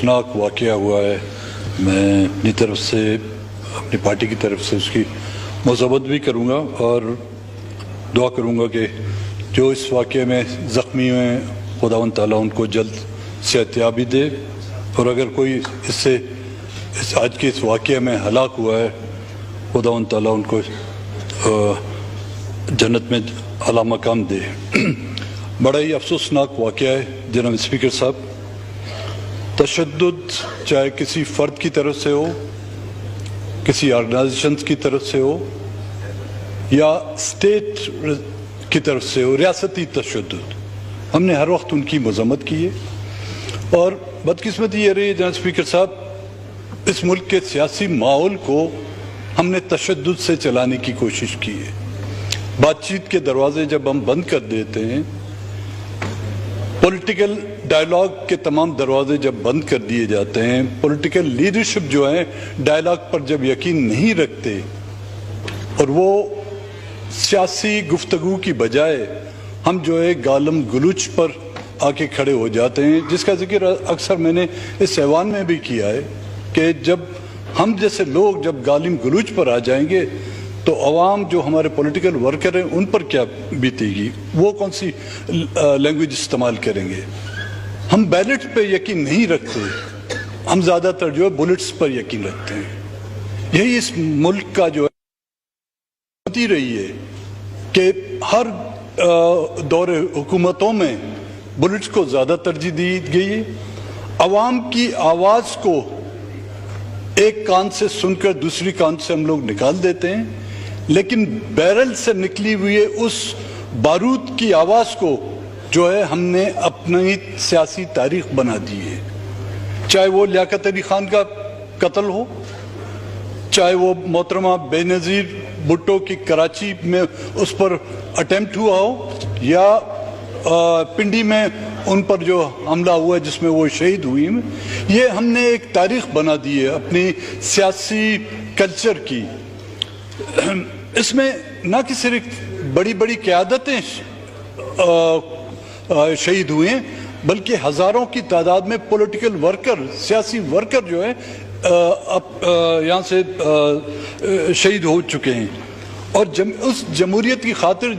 नाक वाक़या हुआ है। मैं अपनी तरफ से, अपनी पार्टी की तरफ से उसकी मज़म्मत भी करूँगा और दुआ करूँगा कि जो इस वाक़े में ज़ख्मी हैं खुदावंद ताला उनको जल्द सेहतयाबी दे, और अगर कोई इस आज के इस वाक़े में हलाक हुआ है खुदावंद ताला उनको जन्नत में आला मकाम दे। बड़ा ही अफसोसनाक वाक़या है जनाब स्पीकर साहब। तशद्दुद चाहे किसी फ़र्द की तरफ से हो, किसी ऑर्गेनाइजेशन की तरफ से हो या स्टेट की तरफ से हो, रियासती तशद्दुद, हमने हर वक्त उनकी मज़म्मत की है। और बदकिस्मती ये रही जनाब स्पीकर साहब, इस मुल्क के सियासी माहौल को हमने तशद्दुद से चलाने की कोशिश की है। बातचीत के दरवाजे जब हम बंद कर देते हैं, पॉलिटिकल डायलॉग के तमाम दरवाजे जब बंद कर दिए जाते हैं, पॉलिटिकल लीडरशिप जो है डायलॉग पर जब यकीन नहीं रखते और वो सियासी गुफ्तगू की बजाय हम जो है गालम गलूच पर आके खड़े हो जाते हैं, जिसका जिक्र अक्सर मैंने इस ऐवान में भी किया है कि जब हम जैसे लोग जब गालिम गलूच पर आ जाएंगे तो अवाम जो हमारे पॉलिटिकल वर्कर हैं उन पर क्या बीतेगी, वो कौन सी लैंग्वेज इस्तेमाल करेंगे। हम बैलेट पे यकीन नहीं रखते, हम ज़्यादातर जो है बुलेट्स पर यकीन रखते हैं। यही इस मुल्क का जो है रही है कि हर दौरे हुकूमतों में बुलेट्स को ज़्यादा तरजीह दी गई है। अवाम की आवाज़ को एक कान से सुनकर दूसरी कान से हम लोग निकाल देते हैं, लेकिन बैरल से निकली हुई उस बारूद की आवाज़ को जो है हमने अपनी सियासी तारीख बना दी है। चाहे वो लियाकत अली खान का कत्ल हो, चाहे वो मोहतरमा बेनज़ीर भुट्टो की कराची में उस पर अटेम्प्ट हुआ हो, या पिंडी में उन पर जो हमला हुआ है जिसमें वो शहीद हुई, ये हमने एक तारीख बना दी है अपनी सियासी कल्चर की। इसमें न कि सिर्फ बड़ी बड़ी क़यादतें शहीद हुए हैं, बल्कि हज़ारों की तादाद में पॉलिटिकल वर्कर, सियासी वर्कर जो है यहाँ से शहीद हो चुके हैं। और उस जमहूरियत की खातिर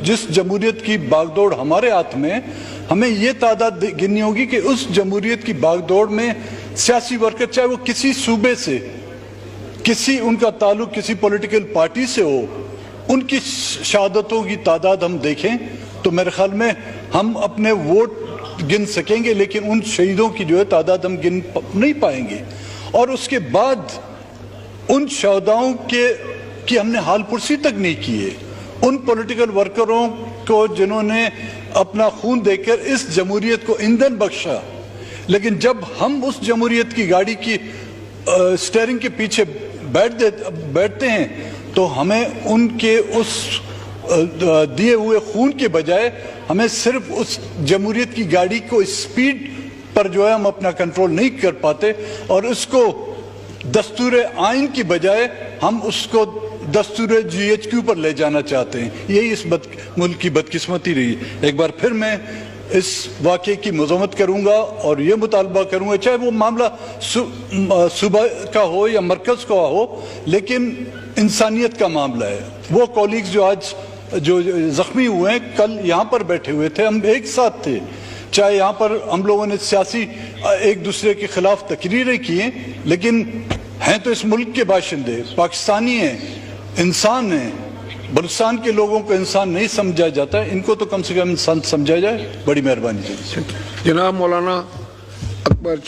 जिस जमहूरियत की बागदौड़ हमारे हाथ में, हमें ये तादाद गिननी होगी कि उस जमहूरियत की बागदौड़ में सियासी वर्कर, चाहे वो किसी सूबे से, किसी उनका ताल्लुक किसी पॉलिटिकल पार्टी से हो, उनकी शहादतों की तादाद हम देखें तो मेरे ख्याल में हम अपने वोट गिन सकेंगे, लेकिन उन शहीदों की जो है तादाद हम गिन नहीं पाएंगे। और उसके बाद उन शहदाओं की हमने हाल पुरसी तक नहीं की है, उन पॉलिटिकल वर्करों को जिन्होंने अपना खून देकर इस जमहूरियत को ईंधन बख्शा। लेकिन जब हम उस जमहूरियत की गाड़ी की स्टीयरिंग के पीछे बैठते हैं तो हमें उनके उस दिए हुए खून के बजाय हमें सिर्फ उस जमहूरियत की गाड़ी को स्पीड पर जो है हम अपना कंट्रोल नहीं कर पाते, और उसको दस्तूर आइन की बजाय हम उसको दस्तूर GHQ पर ले जाना चाहते हैं। यही इस मुल्क की बदकिस्मती रही। एक बार फिर मैं इस वाक़े की मज़म्मत करूँगा और ये मुतालबा करूँगा, चाहे वो मामला सूबा का हो या मरकज़ का हो, लेकिन इंसानियत का मामला है। वो कॉलीग्स जो आज जो ज़ख्मी हुए हैं, कल यहाँ पर बैठे हुए थे, हम एक साथ थे, चाहे यहाँ पर हम लोगों ने सियासी एक दूसरे के खिलाफ तकरीरें की हैं, लेकिन हैं तो इस मुल्क के बाशिंदे, पाकिस्तानी हैं, इंसान हैं। बलूचिस्तान के लोगों को इंसान नहीं समझा जाता है, इनको तो कम से कम इंसान समझा जाए। बड़ी मेहरबानी। जनाब मौलाना अकबर